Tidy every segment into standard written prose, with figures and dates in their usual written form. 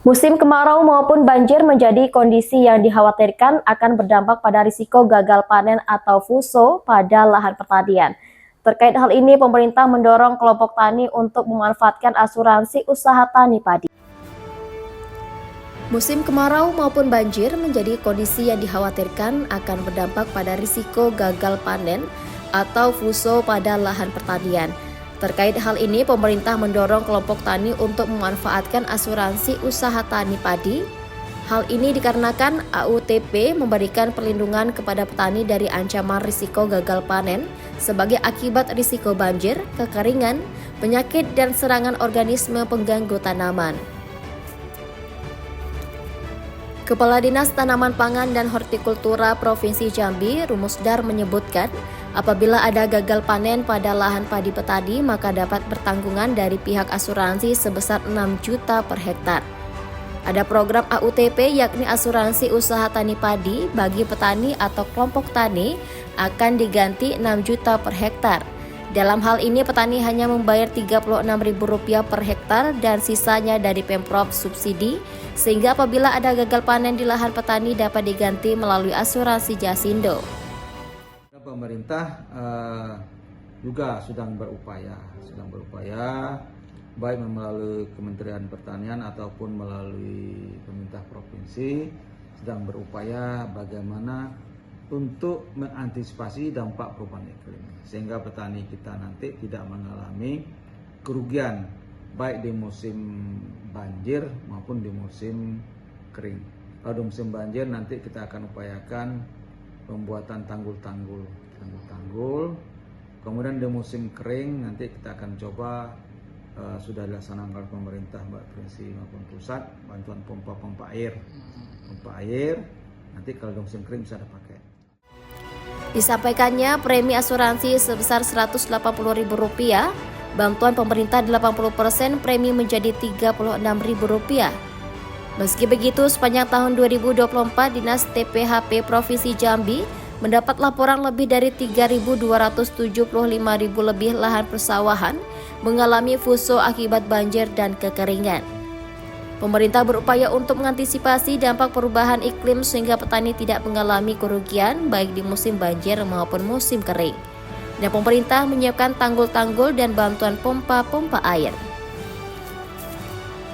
Musim kemarau maupun banjir menjadi kondisi yang dikhawatirkan akan berdampak pada risiko gagal panen atau FUSO pada lahan pertanian. Terkait hal ini, pemerintah mendorong kelompok tani untuk memanfaatkan asuransi usaha tani padi. Musim kemarau maupun banjir menjadi kondisi yang dikhawatirkan akan berdampak pada risiko gagal panen atau FUSO pada lahan pertanian. Terkait hal ini, pemerintah mendorong kelompok tani untuk memanfaatkan asuransi usaha tani padi. Hal ini dikarenakan AUTP memberikan perlindungan kepada petani dari ancaman risiko gagal panen sebagai akibat risiko banjir, kekeringan, penyakit, dan serangan organisme pengganggu tanaman. Kepala Dinas Tanaman Pangan dan Hortikultura Provinsi Jambi, Rumusdar, menyebutkan apabila ada gagal panen pada lahan padi petani, maka dapat bertanggungan dari pihak asuransi sebesar 6 juta per hektar. Ada program AUTP yakni asuransi usaha tani padi bagi petani atau kelompok tani akan diganti 6 juta per hektar. Dalam hal ini petani hanya membayar Rp36.000 per hektar dan sisanya dari Pemprov subsidi, sehingga apabila ada gagal panen di lahan petani dapat diganti melalui asuransi Jasindo. Pemerintah juga sedang berupaya baik melalui Kementerian Pertanian ataupun melalui pemerintah provinsi sedang berupaya bagaimana untuk mengantisipasi dampak perubahan iklim sehingga petani kita nanti tidak mengalami kerugian baik di musim banjir maupun di musim kering. Kalau di musim banjir nanti kita akan upayakan pembuatan tanggul-tanggul. Kemudian di musim kering nanti kita akan coba sudah dilaksanakan oleh pemerintah Mbak Provinsi maupun pusat bantuan pompa air. Nanti kalau di musim kering bisa dipakai. Disampaikannya premi asuransi sebesar Rp180.000, bantuan pemerintah 80%, premi menjadi Rp36.000. Meski begitu, sepanjang tahun 2024, Dinas TPHP Provinsi Jambi mendapat laporan lebih dari 3.275.000 lebih lahan persawahan mengalami FUSO akibat banjir dan kekeringan. Pemerintah berupaya untuk mengantisipasi dampak perubahan iklim sehingga petani tidak mengalami kerugian baik di musim banjir maupun musim kering. Dan pemerintah menyiapkan tanggul-tanggul dan bantuan pompa air.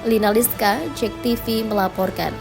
Lina Liska, JEK TV melaporkan.